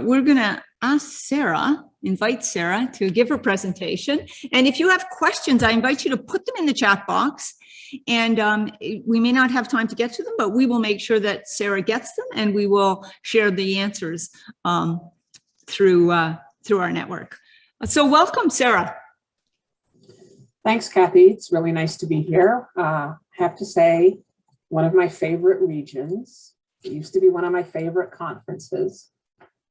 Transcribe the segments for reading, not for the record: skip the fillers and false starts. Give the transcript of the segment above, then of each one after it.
We're going to invite Sarah to give her presentation. And if you have questions, I invite you to put them in the chat box. And we may not have time to get to them, but we will make sure that Sarah gets them, and we will share the answers through our network. So welcome, Sarah. Thanks, Kathy. It's really nice to be here. I have to say, one of my favorite regions. It used to be one of my favorite conferences.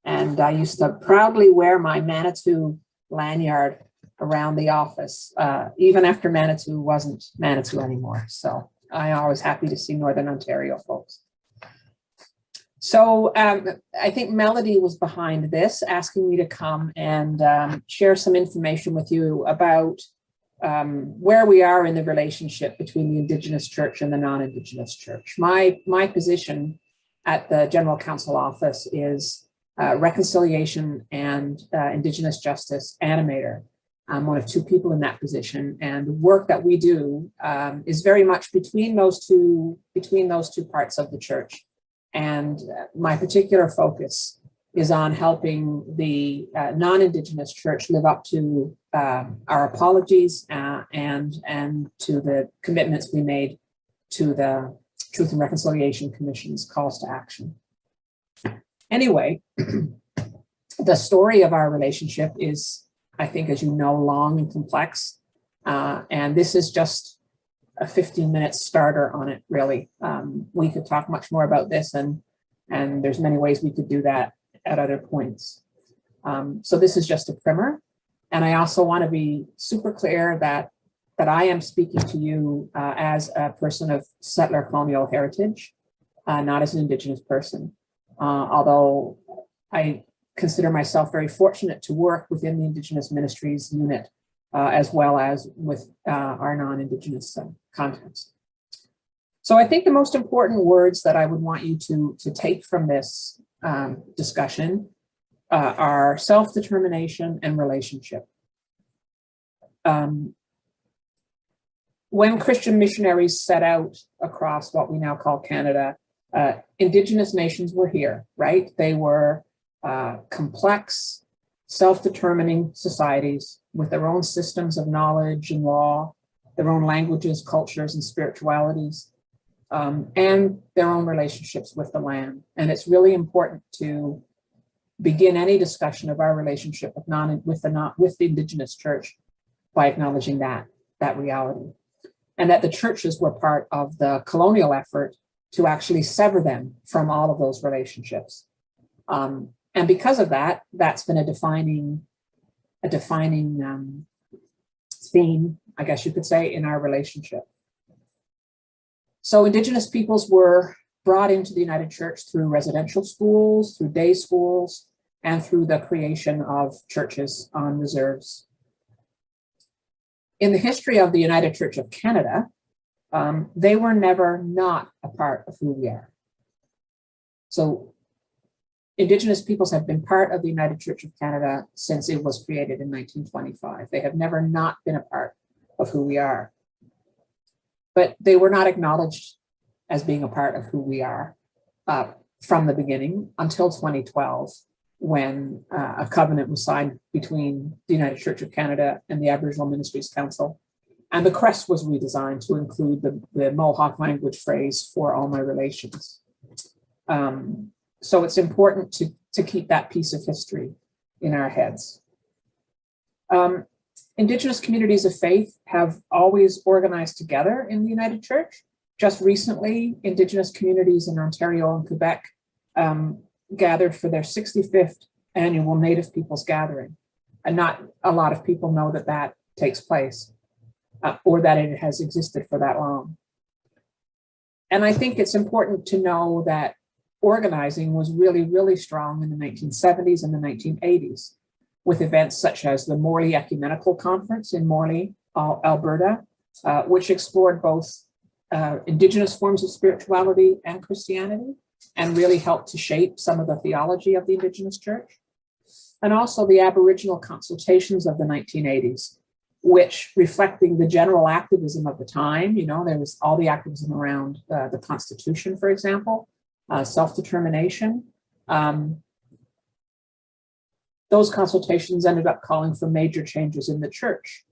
And I used to proudly wear my Manitou lanyard around the office, even after Manitou wasn't Manitou anymore. So I'm always happy to see Northern Ontario folks. So I think Melody was behind this, asking me to come and share some information with you about where we are in the relationship between the Indigenous Church and the non-Indigenous Church. My position at the General Council office is reconciliation and Indigenous justice animator. I'm one of two people in that position, and the work that we do is very much between those two parts of the church. And my particular focus is on helping the non-Indigenous church live up to our apologies and to the commitments we made to the Truth and Reconciliation Commission's calls to action. Anyway, the story of our relationship is, I think, as you know, long and complex. And this is just a 15-minute starter on it, really. We could talk much more about this, and there's many ways we could do that at other points. So this is just a primer. And I also want to be super clear that I am speaking to you as a person of settler colonial heritage, not as an Indigenous person. Although I consider myself very fortunate to work within the Indigenous Ministries unit, as well as with our non-Indigenous context. So I think the most important words that I would want you to take from this discussion are self-determination and relationship. When Christian missionaries set out across what we now call Canada, Indigenous nations were here, right? They were complex, self-determining societies with their own systems of knowledge and law, their own languages, cultures, and spiritualities, and their own relationships with the land. And it's really important to begin any discussion of our relationship with the Indigenous Church by acknowledging that reality, and that the churches were part of the colonial effort to actually sever them from all of those relationships. And because of that, that's been a defining theme, I guess you could say, in our relationship. So Indigenous peoples were brought into the United Church through residential schools, through day schools, and through the creation of churches on reserves. In the history of the United Church of Canada, they were never not a part of who we are. So Indigenous peoples have been part of the United Church of Canada since it was created in 1925. They have never not been a part of who we are. But they were not acknowledged as being a part of who we are from the beginning until 2012, when a covenant was signed between the United Church of Canada and the Aboriginal Ministries Council. And the crest was redesigned to include the Mohawk language phrase, "for all my relations." So it's important to keep that piece of history in our heads. Indigenous communities of faith have always organized together in the United Church. Just recently, Indigenous communities in Ontario and Quebec gathered for their 65th annual Native Peoples Gathering. And not a lot of people know that takes place or that it has existed for that long. And I think it's important to know that organizing was really, really strong in the 1970s and the 1980s, with events such as the Morley Ecumenical Conference in Morley, Alberta, which explored both Indigenous forms of spirituality and Christianity, and really helped to shape some of the theology of the Indigenous Church. And also the Aboriginal consultations of the 1980s, which, reflecting the general activism of the time, there was all the activism around the Constitution, for example, self-determination, those consultations ended up calling for major changes in the church.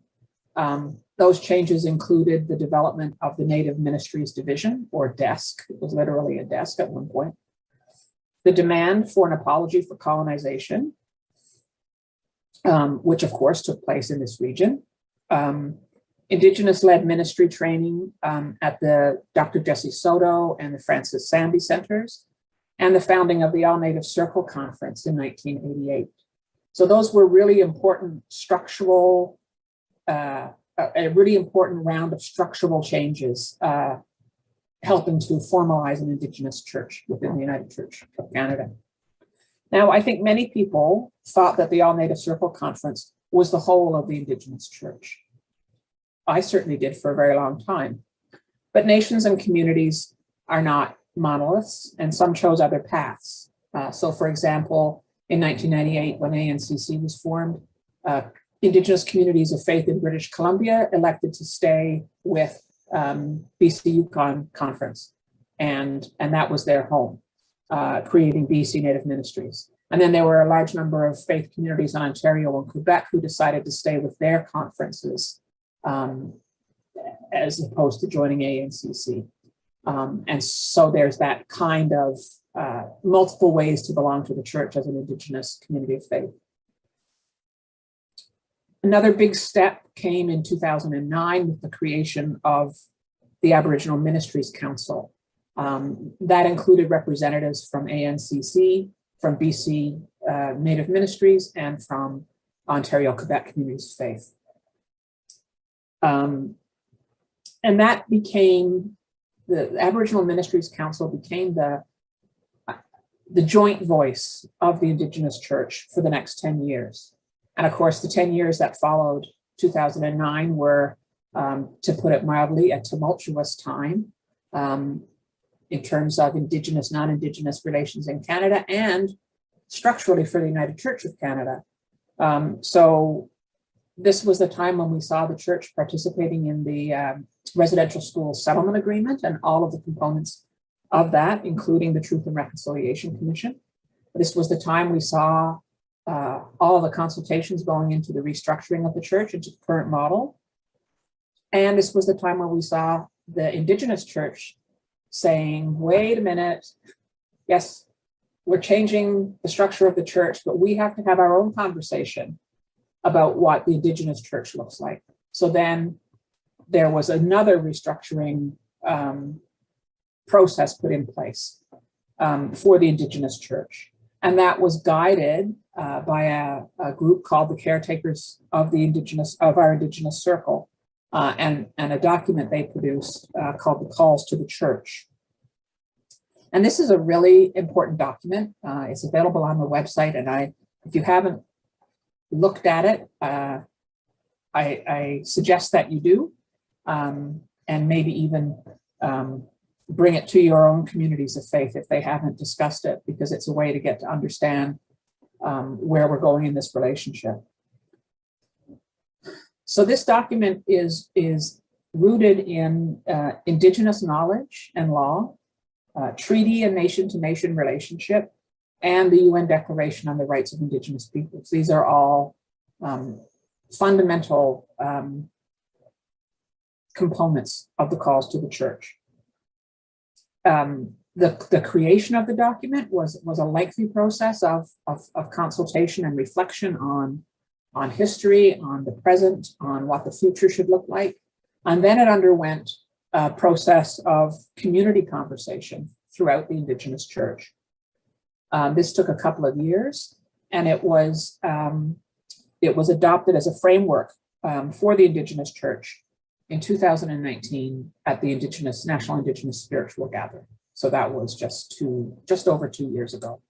Those changes included the development of the Native Ministries Division, or desk. It was literally a desk at one point. The demand for an apology for colonization, which of course took place in this region. Indigenous-led ministry training at the Dr. Jesse Soto and the Francis Sarby Centers, and the founding of the All Native Circle Conference in 1988. So those were really important structural, a really important round of structural changes helping to formalize an Indigenous church within the United Church of Canada. Now, I think many people thought that the All Native Circle Conference was the whole of the Indigenous church. I certainly did for a very long time. But nations and communities are not monoliths, and some chose other paths. So, for example, in 1998, when ANCC was formed, Indigenous communities of faith in British Columbia elected to stay with BC Yukon Conference, and that was their home, creating BC Native Ministries. And then there were a large number of faith communities in Ontario and Quebec who decided to stay with their conferences as opposed to joining ANCC. And so there's that kind of multiple ways to belong to the church as an Indigenous community of faith. Another big step came in 2009 with the creation of the Aboriginal Ministries Council. That included representatives from ANCC, from BC Native Ministries, and from Ontario, Quebec Communities of Faith. And that became, the Aboriginal Ministries Council became the joint voice of the Indigenous Church for the next 10 years. And of course, the 10 years that followed 2009 were, to put it mildly, a tumultuous time in terms of Indigenous, non-Indigenous relations in Canada and structurally for the United Church of Canada. So this was the time when we saw the church participating in the residential school settlement agreement and all of the components of that, including the Truth and Reconciliation Commission. This was the time we saw all of the consultations going into the restructuring of the church into the current model. And this was the time where we saw the Indigenous church saying, wait a minute, yes, we're changing the structure of the church, but we have to have our own conversation about what the Indigenous church looks like. So then there was another restructuring process put in place for the Indigenous church. And that was guided by a group called the Caretakers of our Indigenous Circle, and a document they produced called the Calls to the Church. And this is a really important document. It's available on the website, and if you haven't looked at it, I suggest that you do, and maybe even bring it to your own communities of faith if they haven't discussed it, because it's a way to get to understand where we're going in this relationship. So this document is rooted in Indigenous knowledge and law, treaty and nation-to-nation relationship, and the UN Declaration on the Rights of Indigenous Peoples. These are all fundamental components of the calls to the church. The creation of the document was a lengthy process of consultation and reflection on history, on the present, on what the future should look like. And then it underwent a process of community conversation throughout the Indigenous church. This took a couple of years, and it was adopted as a framework for the Indigenous church in 2019 at the National Indigenous Spiritual Gathering. So that was just over 2 years ago.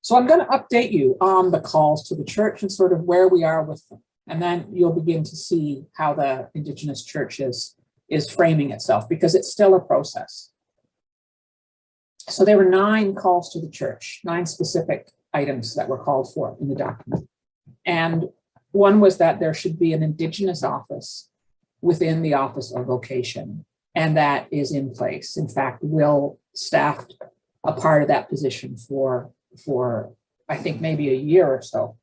So I'm going to update you on the calls to the church and sort of where we are with them. And then you'll begin to see how the Indigenous church is framing itself, because it's still a process. So there were 9 calls to the church, 9 specific items that were called for in the document. And one was that there should be an Indigenous office within the Office of Vocation, and that is in place. In fact, Will staffed a part of that position for I think maybe a year or so,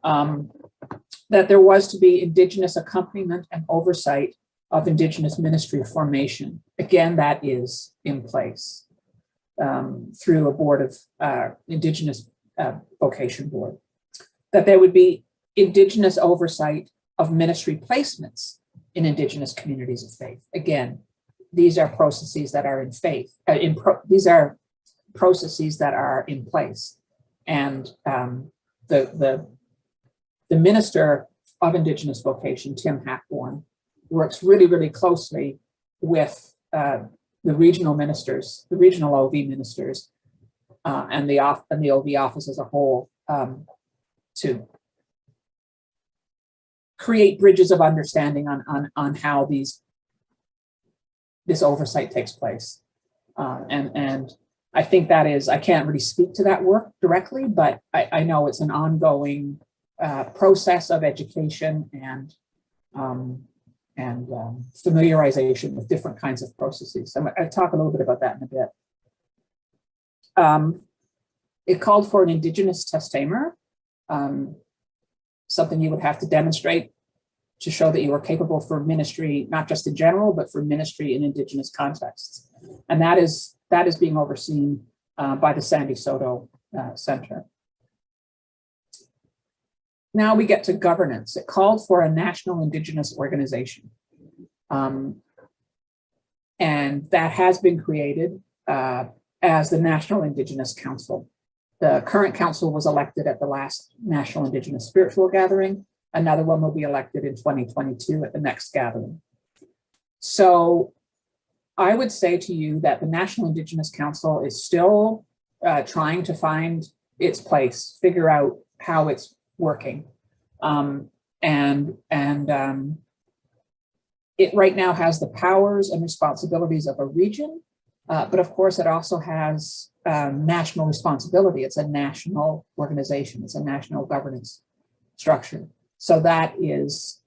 that there was to be Indigenous accompaniment and oversight of Indigenous ministry formation. Again, that is in place through a board of Indigenous vocation board. That there would be Indigenous oversight of ministry placements in Indigenous communities of faith. Again, these are processes that are in faith. These are processes that are in place, and the minister of Indigenous vocation, Tim Hackborn, works really, really closely with the regional ministers, the regional OV ministers, and the OV office as a whole, to create bridges of understanding on how this oversight takes place. And I think that is, I can't really speak to that work directly, but I know it's an ongoing process of education and familiarization with different kinds of processes. So I'll talk a little bit about that in a bit. It called for an Indigenous testamer, something you would have to demonstrate to show that you were capable for ministry, not just in general, but for ministry in Indigenous contexts. And that is being overseen by the Sandy Soto Center. Now we get to governance. It called for a national Indigenous organization. And that has been created as the National Indigenous Council. The current council was elected at the last National Indigenous Spiritual Gathering. Another one will be elected in 2022 at the next gathering. So I would say to you that the National Indigenous Council is still trying to find its place, figure out how it's working. It right now has the powers and responsibilities of a region, but of course it also has national responsibility. It's a national organization. It's a national governance structure. So that is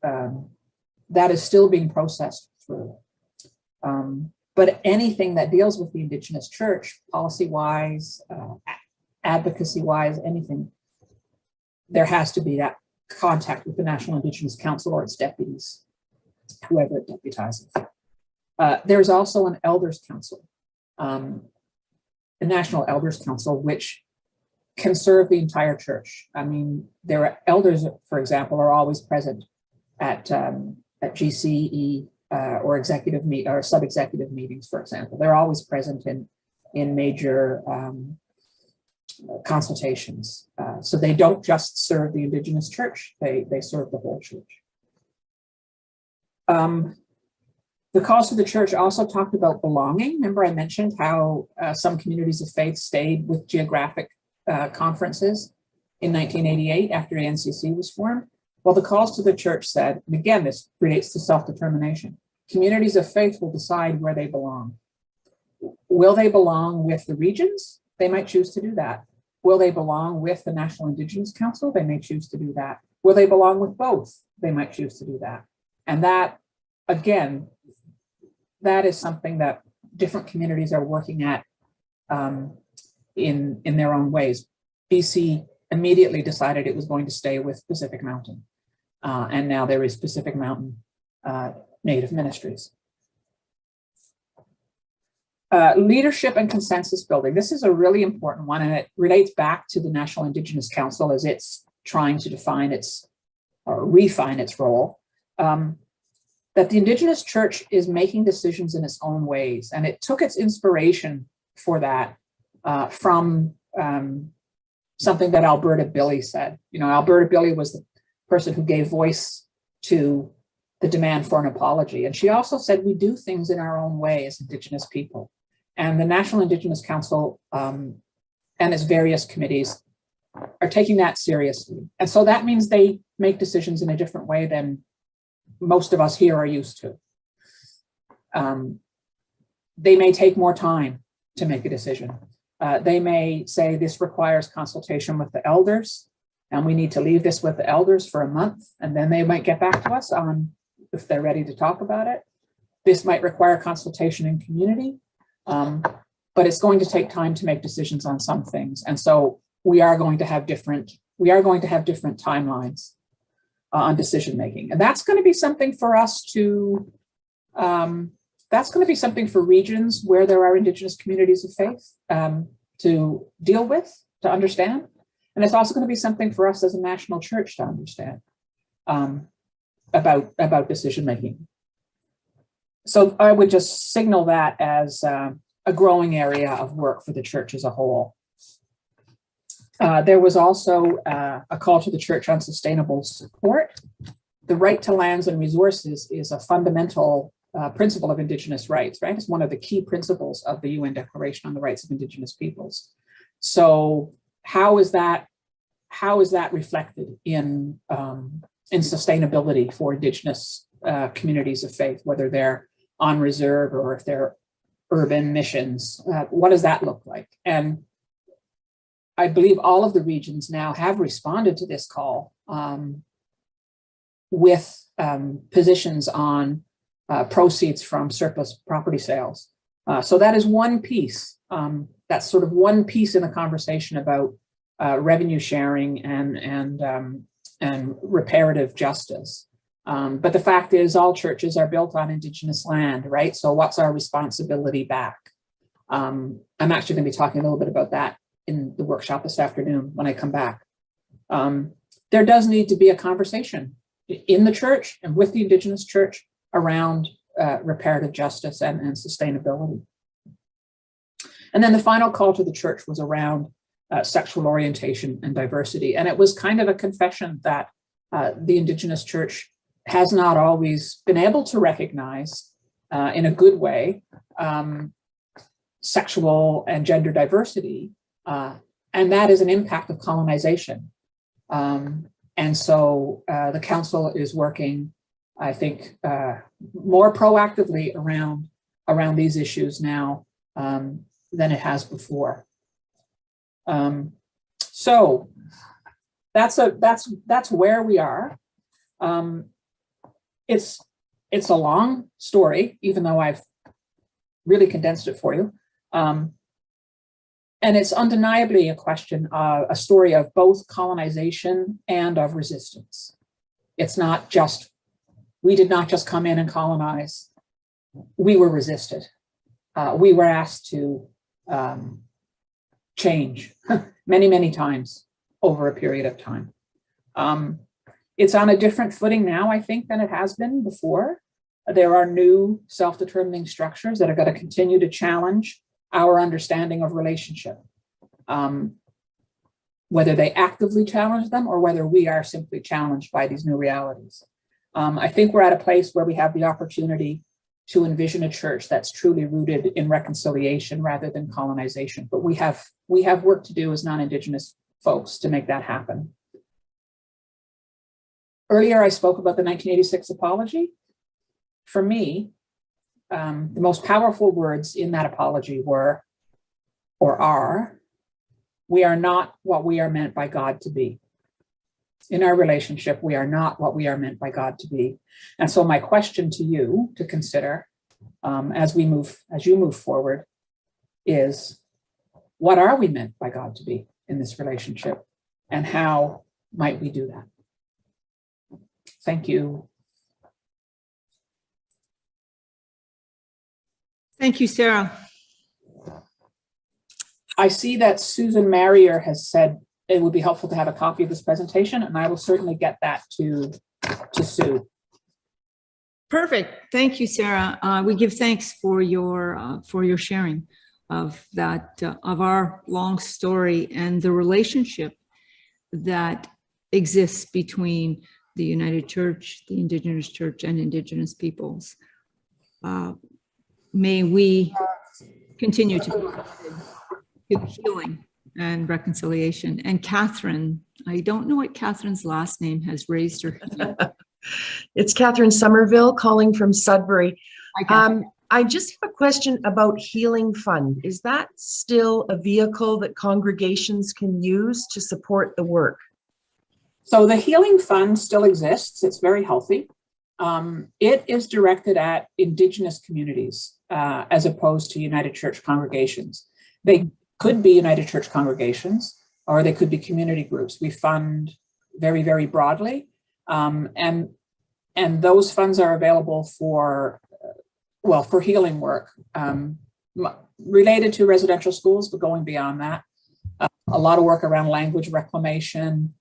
still being processed through. But anything that deals with the Indigenous Church, policy-wise, advocacy-wise, anything, there has to be that contact with the National Indigenous Council or its deputies, whoever it deputizes. There's also an Elders Council, the National Elders Council, which can serve the entire church. I mean, there are elders, for example, are always present at GCE or executive or sub-executive meetings, for example. They're always present in major consultations. So they don't just serve the Indigenous Church, they serve the whole church. The calls to the church also talked about belonging. Remember I mentioned how some communities of faith stayed with geographic conferences in 1988 after ANCC was formed. Well, the calls to the church said, and again, this relates to self-determination, communities of faith will decide where they belong. Will they belong with the regions? They might choose to do that. Will they belong with the National Indigenous Council? They may choose to do that. Will they belong with both? They might choose to do that. And that, again, that is something that different communities are working at in their own ways. BC immediately decided it was going to stay with Pacific Mountain. And now there is Pacific Mountain Native Ministries. Leadership and consensus building. This is a really important one, and it relates back to the National Indigenous Council as it's trying to define its, or refine its role. That the Indigenous Church is making decisions in its own ways. And it took its inspiration for that from something that Alberta Billy said. You know, Alberta Billy was the person who gave voice to the demand for an apology. And she also said, we do things in our own way as Indigenous people. And the National Indigenous Council and its various committees are taking that seriously. And so that means they make decisions in a different way than most of us here are used to. They may take more time to make a decision. They may say this requires consultation with the elders, and we need to leave this with the elders for a month, and then they might get back to us on if they're ready to talk about it. This might require consultation in community, but it's going to take time to make decisions on some things. And so we are going to have different timelines on decision making. And that's going to be something for us to, that's going to be something for regions where there are Indigenous communities of faith to deal with, to understand. And it's also going to be something for us as a national church to understand about decision making. So I would just signal that as a growing area of work for the church as a whole. There was also a call to the church on sustainable support. The right to lands and resources is a fundamental principle of Indigenous rights, right? It's one of the key principles of the UN Declaration on the Rights of Indigenous Peoples. So how is that reflected in sustainability for Indigenous communities of faith, whether they're on reserve or if they're urban missions? What does that look like? And I believe all of the regions now have responded to this call with positions on proceeds from surplus property sales. So that is one piece. That's sort of one piece in the conversation about revenue sharing and reparative justice. But the fact is, all churches are built on Indigenous land, right? So what's our responsibility back? I'm actually going to be talking a little bit about that in the workshop this afternoon when I come back. There does need to be a conversation in the church and with the Indigenous church around reparative justice and sustainability. And then the final call to the church was around sexual orientation and diversity. And it was kind of a confession that the Indigenous church has not always been able to recognize in a good way sexual and gender diversity. And that is an impact of colonization. And so the council is working, I think, more proactively around these issues now than it has before. So that's where we are. It's a long story, even though I've really condensed it for you. And it's undeniably a story of both colonization and of resistance. It's not just, we did not just come in and colonize. We were resisted. We were asked to change many, many times over a period of time. It's on a different footing now, I think, than it has been before. There are new self-determining structures that are going to continue to challenge our understanding of relationship, whether they actively challenge them or whether we are simply challenged by these new realities. I think we're at a place where we have the opportunity to envision a church that's truly rooted in reconciliation rather than colonization. But we have work to do as non-Indigenous folks to make that happen. Earlier, I spoke about the 1986 apology. For me, the most powerful words in that apology were, or are, we are not what we are meant by God to be. In our relationship, we are not what we are meant by God to be. And so my question to you to consider as you move forward is, what are we meant by God to be in this relationship? And how might we do that? Thank you. Thank you, Sarah. I see that Susan Marrier has said it would be helpful to have a copy of this presentation, and I will certainly get that to Sue. Perfect. Thank you, Sarah. We give thanks for your sharing of that, of our long story and the relationship that exists between the United Church, the Indigenous Church, and Indigenous peoples. May we continue to be committed to healing and reconciliation. And Catherine, I don't know what Catherine's last name, has raised her hand. It's Catherine Somerville calling from Sudbury. I just have a question about Healing Fund. Is that still a vehicle that congregations can use to support the work? So the Healing Fund still exists. It's very healthy. It is directed at Indigenous communities as opposed to United Church congregations. They could be United Church congregations, or they could be community groups. We fund very, very broadly. And those funds are available for, well, for healing work related to residential schools, but going beyond that. A lot of work around language reclamation,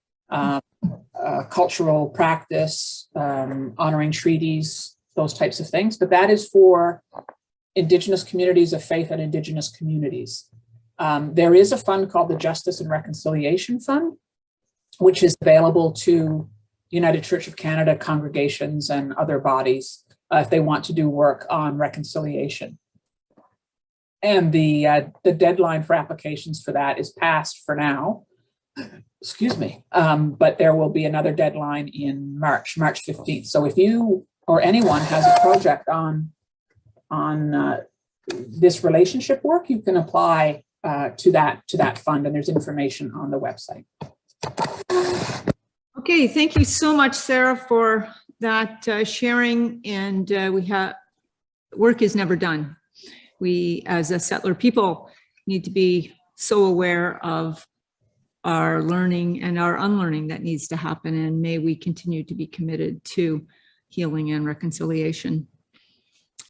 cultural practice, honoring treaties, those types of things. But that is for Indigenous communities of faith and Indigenous communities. There is a fund called the Justice and Reconciliation Fund, which is available to United Church of Canada congregations and other bodies if they want to do work on reconciliation. And the deadline for applications for that is passed for now. Excuse me. But there will be another deadline in March 15th. So if you or anyone has a project on this relationship work, you can apply to that fund, and there's information on the website. Okay, thank you so much, Sarah, for that sharing. And work is never done. We, as a settler people, need to be so aware of our learning and our unlearning that needs to happen. And may we continue to be committed to healing and reconciliation.